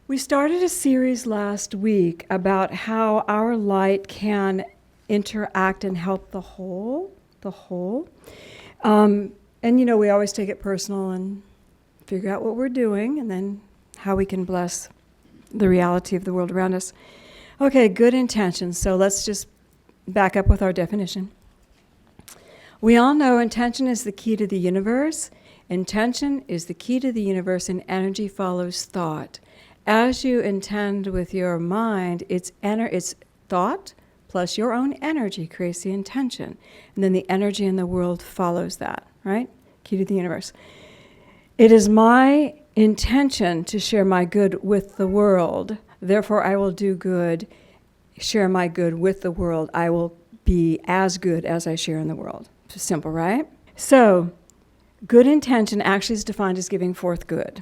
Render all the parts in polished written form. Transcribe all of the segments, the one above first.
We started a series last week about how our light can interact and help the whole. And we always take it personal and figure out what we're doing and then how we can bless the reality of the world around us. Okay, good intentions. So let's just back up with our definition. We all know intention is the key to the universe. Intention is the key to the universe, and energy follows thought. As you intend with your mind, it's thought plus your own energy creates the intention. And then the energy in the world follows that, right? Key to the universe. It is my intention to share my good with the world. Therefore, I will do good, share my good with the world. I will be as good as I share in the world. It's simple, right? So, good intention actually is defined as giving forth good.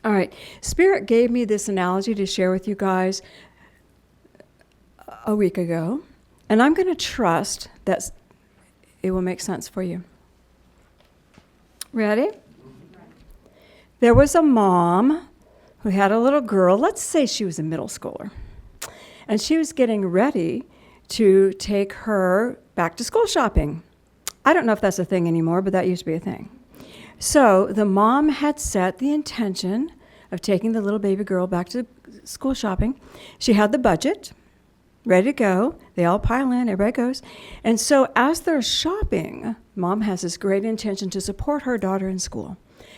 All right, Spirit gave me this analogy to share with you guys a week ago, and I'm going to trust that it will make sense for you. Ready? There was a mom who had a little girl, let's say she was a middle schooler, and she was getting ready to take her back to school shopping. I don't know if that's a thing anymore, but that used to be a thing. So the mom had set the intention of taking the little baby girl back to school shopping. She had the budget ready to go. They all pile in, everybody goes. And so as they're shopping, mom has this great intention to support her daughter in school.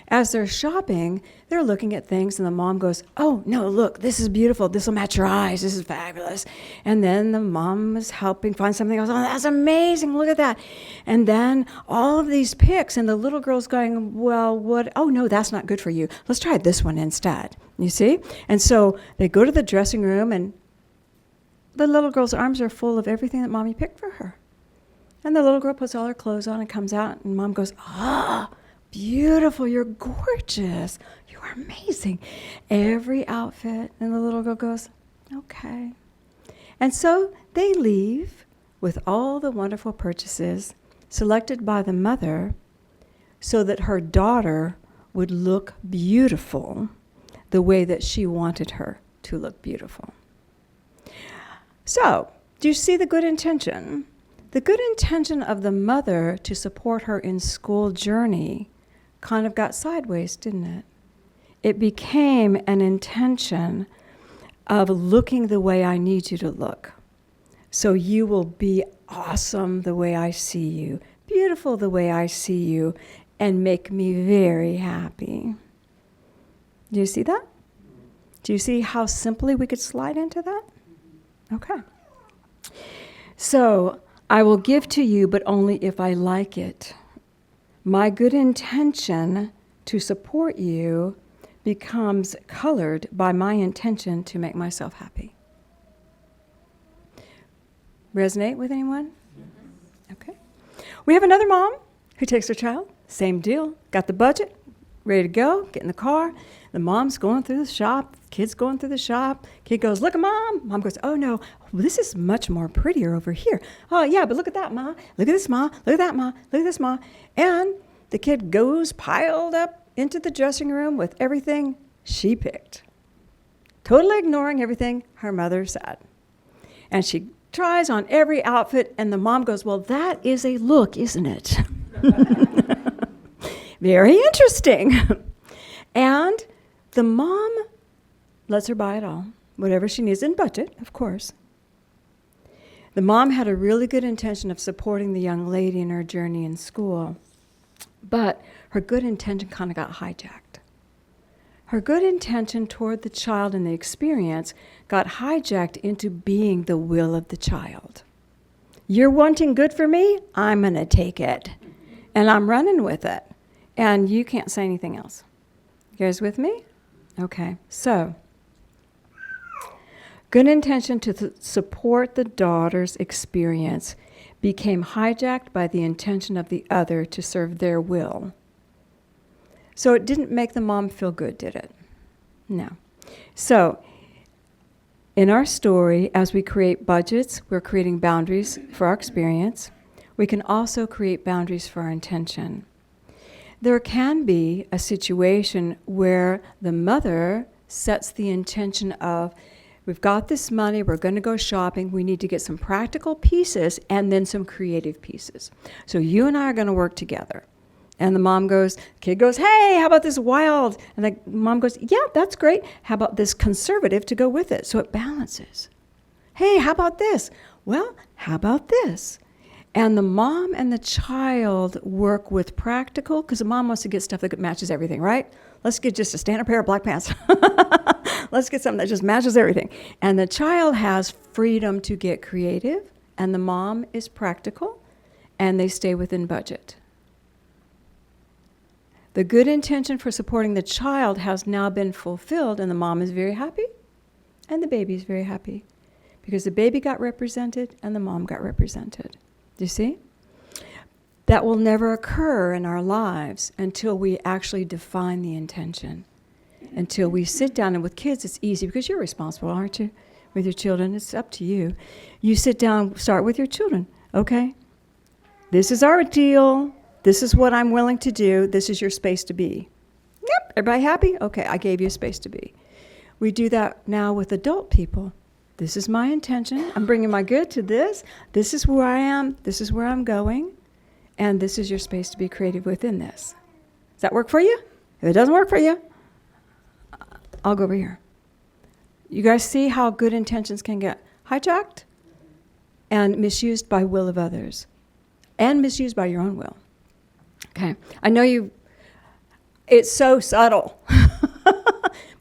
As they're shopping, they're looking at things, and the mom goes, "Oh, no, look, this is beautiful. This will match your eyes. This is fabulous." And then the mom is helping find something else. "Oh, that's amazing. Look at that." And then all of these picks, and the little girl's going, "Well, what? Oh, no, that's not good for you. Let's try this one instead." You see? And so they go to the dressing room, and the little girl's arms are full of everything that mommy picked for her. And the little girl puts all her clothes on and comes out, and mom goes, "Ah, beautiful, you're gorgeous, you are amazing." Every outfit, and the little girl goes, "Okay." And so they leave with all the wonderful purchases selected by the mother so that her daughter would look beautiful the way that she wanted her to look beautiful. So, do you see the good intention? The good intention of the mother to support her in school journey kind of got sideways, didn't it? It became an intention of looking the way I need you to look. So you will be awesome the way I see you, beautiful the way I see you, and make me very happy. Do you see that? Do you see how simply we could slide into that? Okay. So, I will give to you, but only if I like it. My good intention to support you becomes colored by my intention to make myself happy. Resonate with anyone? Okay. We have another mom who takes her child. Same deal. Got the budget, ready to go, get in the car. The mom's going through the shop. Kid's going through the shop. Kid goes, "Look at mom." Mom goes, "Oh no, this is much more prettier over here." "Oh yeah, but look at that, ma. Look at this, ma. Look at that, ma. Look at this, ma." And the kid goes piled up into the dressing room with everything she picked, totally ignoring everything her mother said. And she tries on every outfit, and the mom goes, "Well, that is a look, isn't it?" Very interesting. And the mom lets her buy it all, whatever she needs, in budget, of course. The mom had a really good intention of supporting the young lady in her journey in school, but her good intention kind of got hijacked. Her good intention toward the child and the experience got hijacked into being the will of the child. You're wanting good for me? I'm going to take it. And I'm running with it. And you can't say anything else. You guys with me? Okay, so good intention to support the daughter's experience became hijacked by the intention of the other to serve their will. So it didn't make the mom feel good, did it? No. So in our story, as we create budgets, we're creating boundaries for our experience. We can also create boundaries for our intention. There can be a situation where the mother sets the intention of, we've got this money, we're going to go shopping, we need to get some practical pieces and then some creative pieces. So you and I are going to work together. And the kid goes, hey, how about this wild? And the mom goes, yeah, that's great. How about this conservative to go with it? So it balances. Hey, how about this? Well, how about this? And the mom and the child work with practical, because the mom wants to get stuff that matches everything, right? Let's get just a standard pair of black pants. Let's get something that just matches everything. And the child has freedom to get creative, and the mom is practical, and they stay within budget. The good intention for supporting the child has now been fulfilled, and the mom is very happy, and the baby is very happy, because the baby got represented and the mom got represented. Do you see? That will never occur in our lives until we actually define the intention. Until we sit down, and with kids it's easy because you're responsible, aren't you? With your children, it's up to you. You sit down, start with your children. Okay, this is our deal. This is what I'm willing to do. This is your space to be. Yep, everybody happy? Okay, I gave you a space to be. We do that now with adult people. This is my intention. I'm bringing my good to this. This is where I am. This is where I'm going. And this is your space to be creative within this. Does that work for you? If it doesn't work for you, I'll go over here. You guys see how good intentions can get hijacked and misused by will of others and misused by your own will. Okay, I know it's so subtle,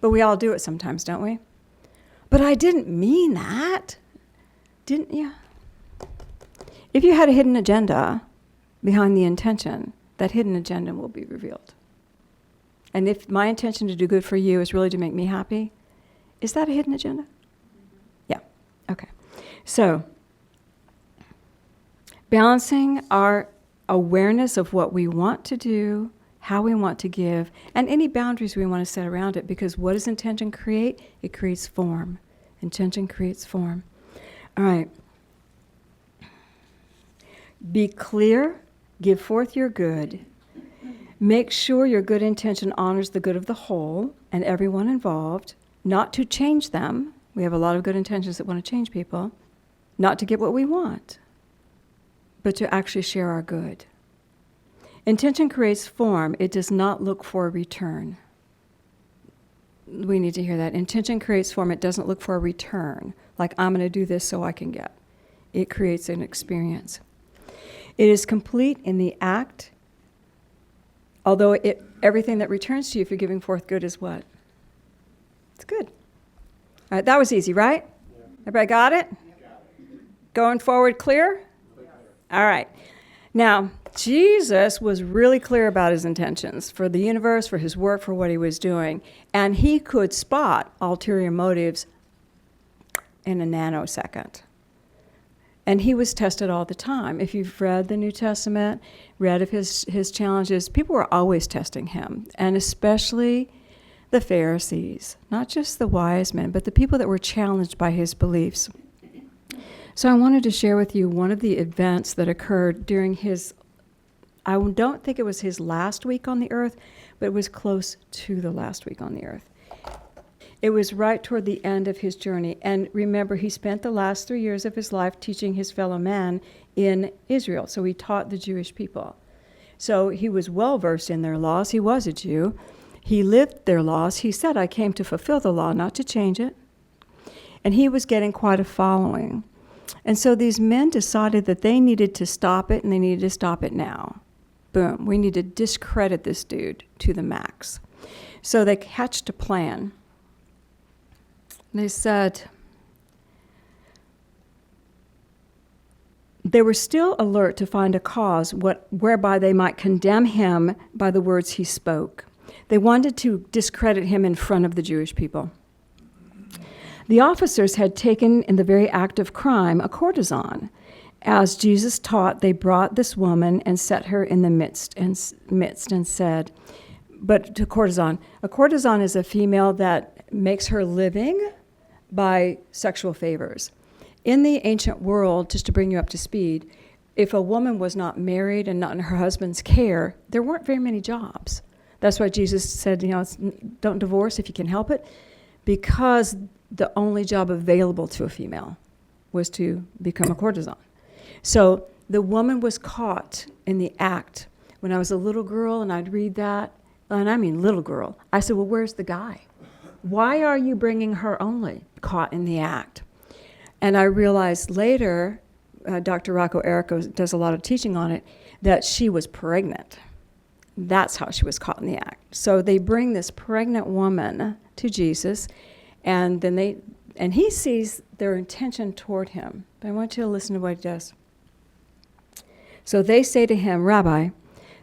but we all do it sometimes, don't we? But I didn't mean that, didn't you? If you had a hidden agenda behind the intention, that hidden agenda will be revealed. And if my intention to do good for you is really to make me happy, is that a hidden agenda? Yeah, okay. So, balancing our awareness of what we want to do, how we want to give, and any boundaries we want to set around it, because what does intention create? It creates form. Intention creates form. All right. Be clear, give forth your good. Make sure your good intention honors the good of the whole and everyone involved, not to change them. We have a lot of good intentions that want to change people, not to get what we want, but to actually share our good. Intention creates form. It does not look for a return. We need to hear that. Intention creates form. It doesn't look for a return, like I'm going to do this so I can get. It creates an experience. It is complete in the act, although everything that returns to you if you're giving forth good is what? It's good. All right, that was easy, right? Yeah. Everybody got it? Going forward clear? All right. Now, Jesus was really clear about his intentions for the universe, for his work, for what he was doing. And he could spot ulterior motives in a nanosecond. And he was tested all the time. If you've read the New Testament, read of his challenges, people were always testing him, and especially the Pharisees, not just the wise men, but the people that were challenged by his beliefs. So I wanted to share with you one of the events that occurred during his, I don't think it was his last week on the earth, but it was close to the last week on the earth. It was right toward the end of his journey. And remember, he spent the last 3 years of his life teaching his fellow man in Israel. So he taught the Jewish people. So he was well versed in their laws. He was a Jew. He lived their laws. He said, I came to fulfill the law, not to change it. And he was getting quite a following. And so these men decided that they needed to stop it, and they needed to stop it now. Boom. We need to discredit this dude to the max. So they hatched a plan. They said they were still alert to find a cause whereby they might condemn him by the words he spoke. They wanted to discredit him in front of the Jewish people. The officers had taken in the very act of crime a courtesan. As Jesus taught, they brought this woman and set her in the midst and said, but a courtesan is a female that makes her living by sexual favors. In the ancient world, just to bring you up to speed, if a woman was not married and not in her husband's care, there weren't very many jobs. That's why Jesus said, don't divorce if you can help it. because the only job available to a female was to become a courtesan. So the woman was caught in the act. When I was a little girl and I'd read that, and I mean little girl, I said, well, where's the guy? Why are you bringing her only caught in the act? And I realized later, Dr. Rocco Errico does a lot of teaching on it, that she was pregnant. That's how she was caught in the act. So they bring this pregnant woman to Jesus, and then he sees their intention toward him. But I want you to listen to what he does. So they say to him, Rabbi,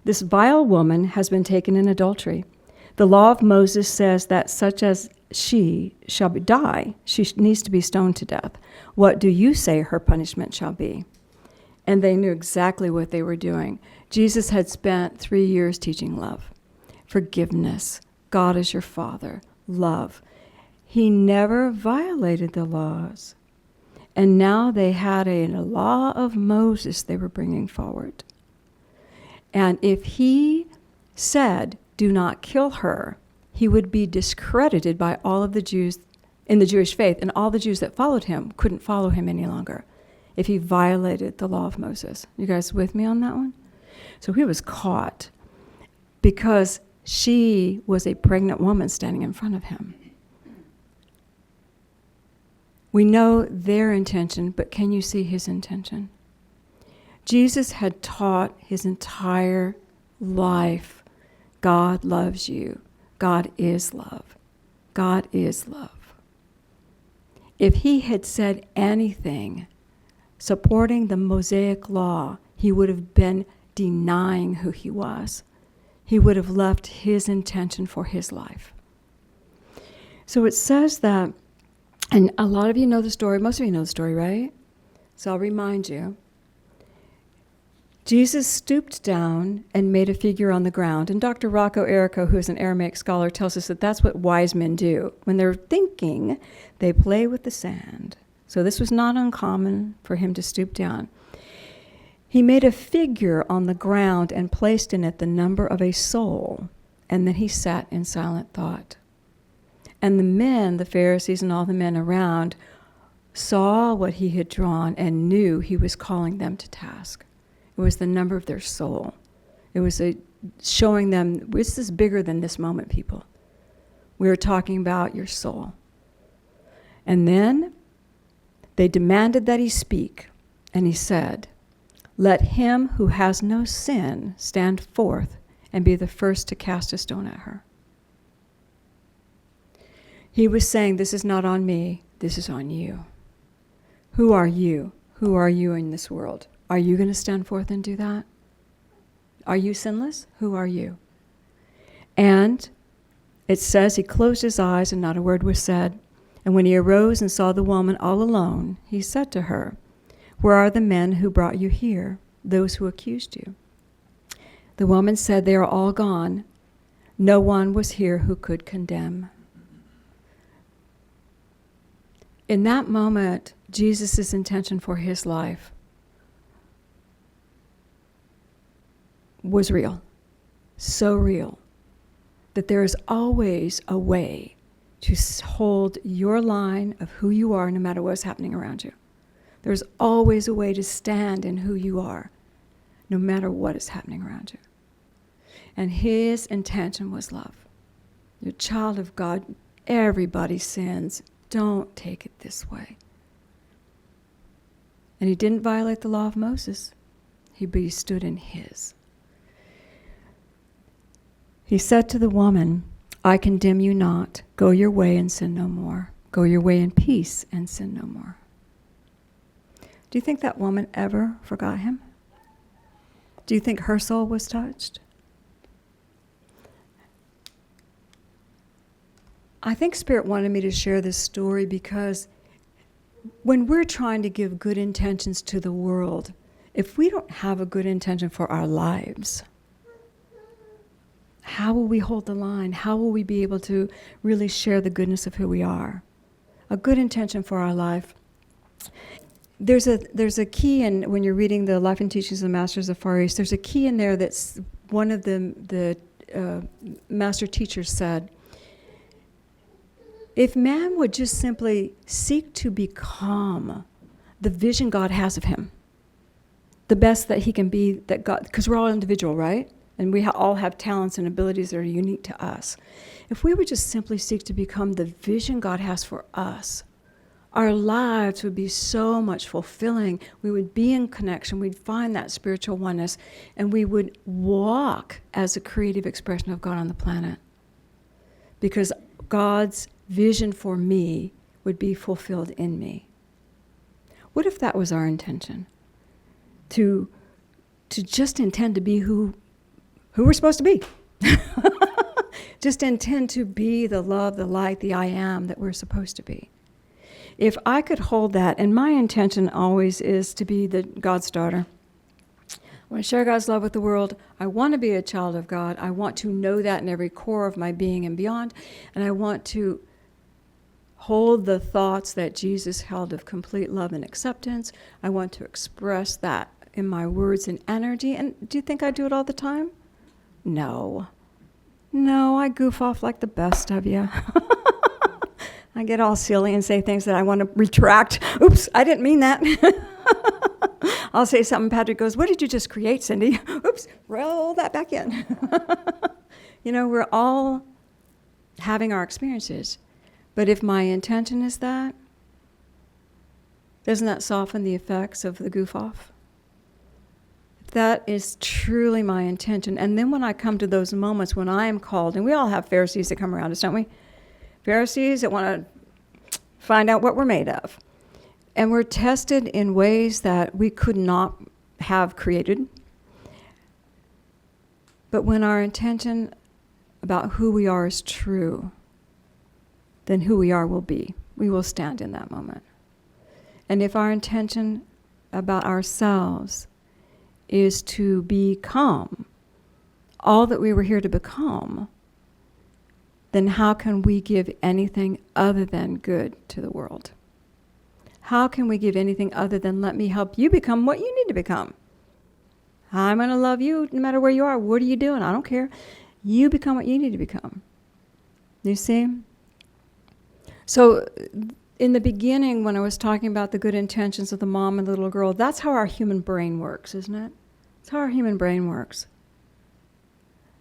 this vile woman has been taken in adultery. The law of Moses says that such as she shall die. She needs to be stoned to death. What do you say her punishment shall be? And they knew exactly what they were doing. Jesus had spent 3 years teaching love, forgiveness, God is your Father, love. He never violated the laws. And now they had a law of Moses they were bringing forward. And if he said, do not kill her, he would be discredited by all of the Jews in the Jewish faith, and all the Jews that followed him couldn't follow him any longer if he violated the law of Moses. You guys with me on that one? So he was caught because she was a pregnant woman standing in front of him. We know their intention, but can you see his intention? Jesus had taught his entire life, God loves you. God is love. God is love. If he had said anything supporting the Mosaic law, he would have been denying who he was. He would have left his intention for his life. So it says that, and a lot of you know the story, most of you know the story, right? So I'll remind you. Jesus stooped down and made a figure on the ground. And Dr. Rocco Errico, who is an Aramaic scholar, tells us that that's what wise men do. When they're thinking, they play with the sand. So this was not uncommon for him to stoop down. He made a figure on the ground and placed in it the number of a soul. And then he sat in silent thought. And the men, the Pharisees and all the men around, saw what he had drawn and knew he was calling them to task. It was the number of their soul. It was showing them, this is bigger than this moment, people. We are talking about your soul. And then they demanded that he speak. And he said, let him who has no sin stand forth and be the first to cast a stone at her. He was saying, this is not on me, this is on you. Who are you? Who are you in this world? Are you going to stand forth and do that? Are you sinless? Who are you? And it says he closed his eyes and not a word was said. And when he arose and saw the woman all alone, he said to her, where are the men who brought you here, those who accused you? The woman said, they are all gone. No one was here who could condemn. In that moment, Jesus' intention for his life was real, so real, that there is always a way to hold your line of who you are no matter what's happening around you. There's always a way to stand in who you are no matter what is happening around you. And his intention was love. You're a child of God. Everybody sins. Don't take it this way. And he didn't violate the law of Moses. He stood in his. He said to the woman, I condemn you not. Go your way and sin no more. Go your way in peace and sin no more. Do you think that woman ever forgot him? Do you think her soul was touched? I think Spirit wanted me to share this story because when we're trying to give good intentions to the world, if we don't have a good intention for our lives, how will we hold the line? How will we be able to really share the goodness of who we are? A good intention for our life. There's a key in, when you're reading the Life and Teachings of the Masters of Far East, there's a key in there that's one of the master teachers said, If man would just simply seek to become the vision God has of him, the best that he can be, that God, because we're all individual, right? And we all have talents and abilities that are unique to us. If we would just simply seek to become the vision God has for us, our lives would be so much fulfilling. We would be in connection. We'd find that spiritual oneness, and we would walk as a creative expression of God on the planet. Because God's vision for me would be fulfilled in me. What if that was our intention? To just intend to be who we're supposed to be. Just intend to be the love, the light, the I am that we're supposed to be. If I could hold that, and my intention always is to be the God's daughter. I want to share God's love with the world. I want to be a child of God. I want to know that in every core of my being and beyond. And I want to hold the thoughts that Jesus held of complete love and acceptance. I want to express that in my words and energy. And do you think I do it all the time? No. No, I goof off like the best of you. I get all silly and say things that I want to retract. Oops, I didn't mean that. I'll say something, Patrick goes, what did you just create, Cindy? Oops, roll that back in. We're all having our experiences. But if my intention is that, doesn't that soften the effects of the goof off? That is truly my intention. And then when I come to those moments when I am called, and we all have Pharisees that come around us, don't we? Pharisees that want to find out what we're made of. And we're tested in ways that we could not have created. But when our intention about who we are is true, then who we are will be. We will stand in that moment. And if our intention about ourselves is to become all that we were here to become, then how can we give anything other than good to the world? How can we give anything other than let me help you become what you need to become? I'm going to love you no matter where you are. What are you doing? I don't care. You become what you need to become. You see? So in the beginning, when I was talking about the good intentions of the mom and the little girl, that's how our human brain works, isn't it? That's how our human brain works.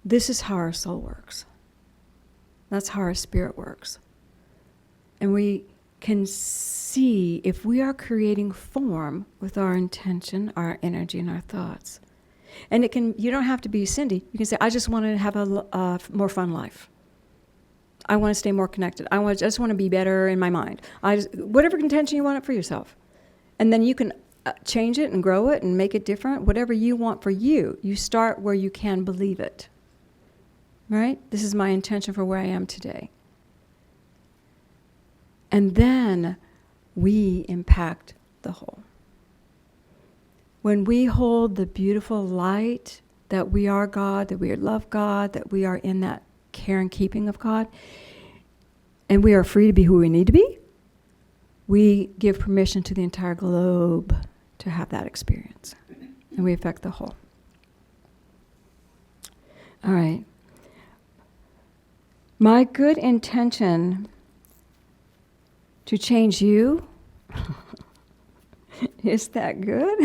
This is how our soul works. That's how our spirit works. And we can see if we are creating form with our intention, our energy, and our thoughts. And you don't have to be Cindy. You can say, I just want to have a more fun life. I want to stay more connected. I just want to be better in my mind. Whatever intention you want it for yourself. And then you can change it and grow it and make it different. Whatever you want for you. You start where you can believe it. Right? This is my intention for where I am today. And then we impact the whole. When we hold the beautiful light that we are God, that we love God, that we are in that care and keeping of God, and we are free to be who we need to be, we give permission to the entire globe to have that experience. And we affect the whole. All right. My good intention to change you, is that good?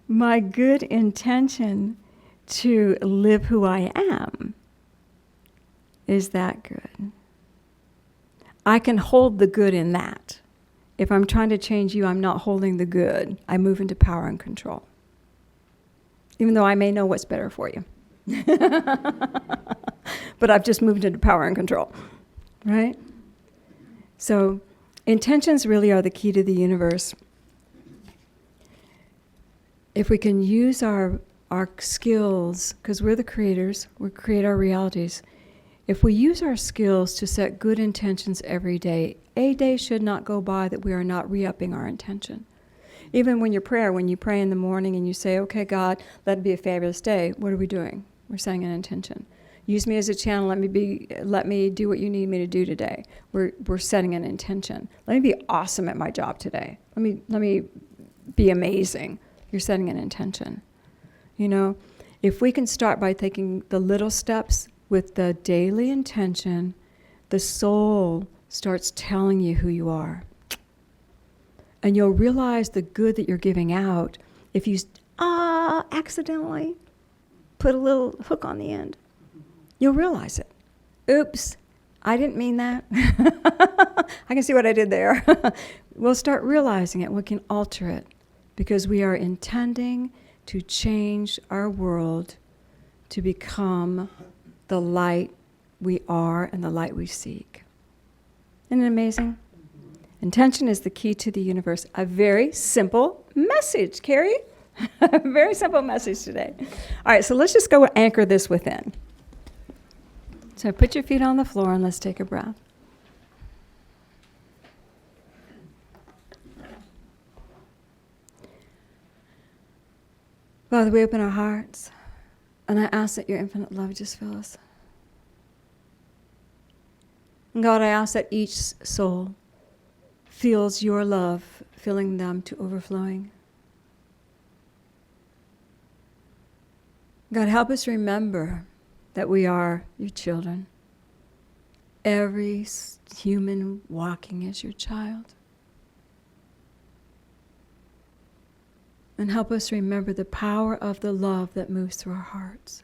My good intention to live who I am, is that good? I can hold the good in that. If I'm trying to change you, I'm not holding the good. I move into power and control. Even though I may know what's better for you. But I've just moved into power and control. Right? So intentions really are the key to the universe. If we can use our skills, because we're the creators, we create our realities. If we use our skills to set good intentions every day, a day should not go by that we are not re-upping our intention. Even when you pray in the morning and you say, okay, God, let it be a fabulous day, what are we doing? We're setting an intention. Use me as a channel, let me do what you need me to do today. We're setting an intention. Let me be awesome at my job today. Let me be amazing. You're setting an intention. If we can start by taking the little steps with the daily intention, the soul starts telling you who you are. And you'll realize the good that you're giving out if you accidentally put a little hook on the end. You'll realize it. Oops, I didn't mean that. I can see what I did there. We'll start realizing it. We can alter it because we are intending to change our world to become the light we are and the light we seek. Isn't it amazing? Intention is the key to the universe. A very simple message, Carrie. A very simple message today. All right, so let's just go anchor this within. So put your feet on the floor and let's take a breath. Father, we open our hearts, and I ask that your infinite love just fill us. And God, I ask that each soul feels your love filling them to overflowing. God, help us remember that we are your children. Every human walking is your child. And help us remember the power of the love that moves through our hearts.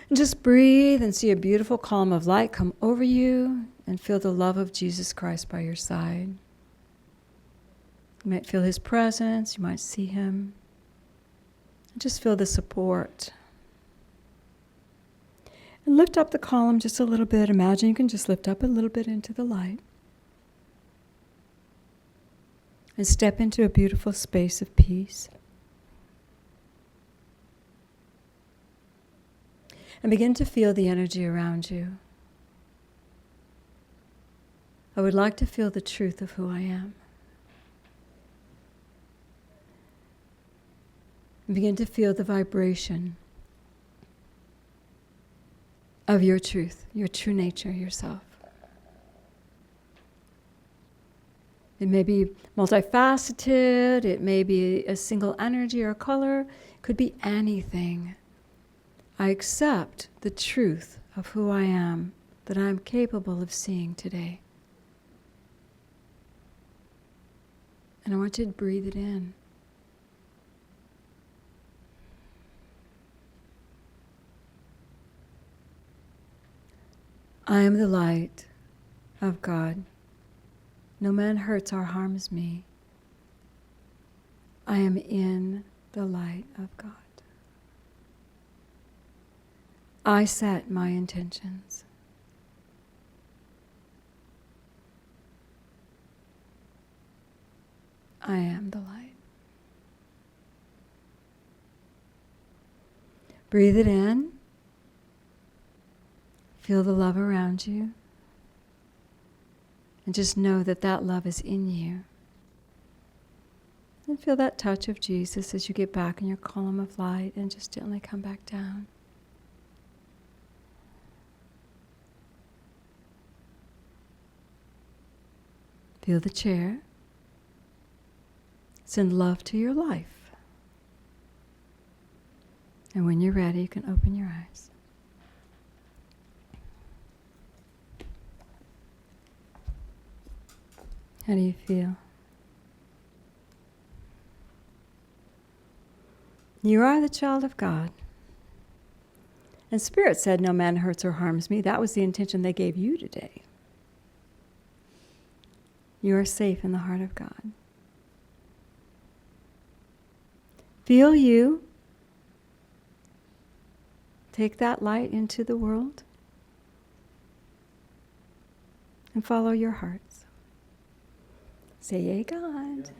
And just breathe and see a beautiful column of light come over you and feel the love of Jesus Christ by your side. You might feel his presence, you might see him. And just feel the support. And lift up the column just a little bit. Imagine you can just lift up a little bit into the light. And step into a beautiful space of peace. And begin to feel the energy around you. I would like to feel the truth of who I am. And begin to feel the vibration of your truth, your true nature, yourself. It may be multifaceted, it may be a single energy or color, it could be anything. I accept the truth of who I am, that I am capable of seeing today. And I want you to breathe it in. I am the light of God. No man hurts or harms me. I am in the light of God. I set my intentions. I am the light. Breathe it in. Feel the love around you. And just know that that love is in you. And feel that touch of Jesus as you get back in your column of light and just gently come back down. Feel the chair. Send love to your life. And when you're ready, you can open your eyes. How do you feel? You are the child of God. And Spirit said, no man hurts or harms me. That was the intention they gave you today. You are safe in the heart of God. Feel you. Take that light into the world. And follow your hearts. Say, yay, God.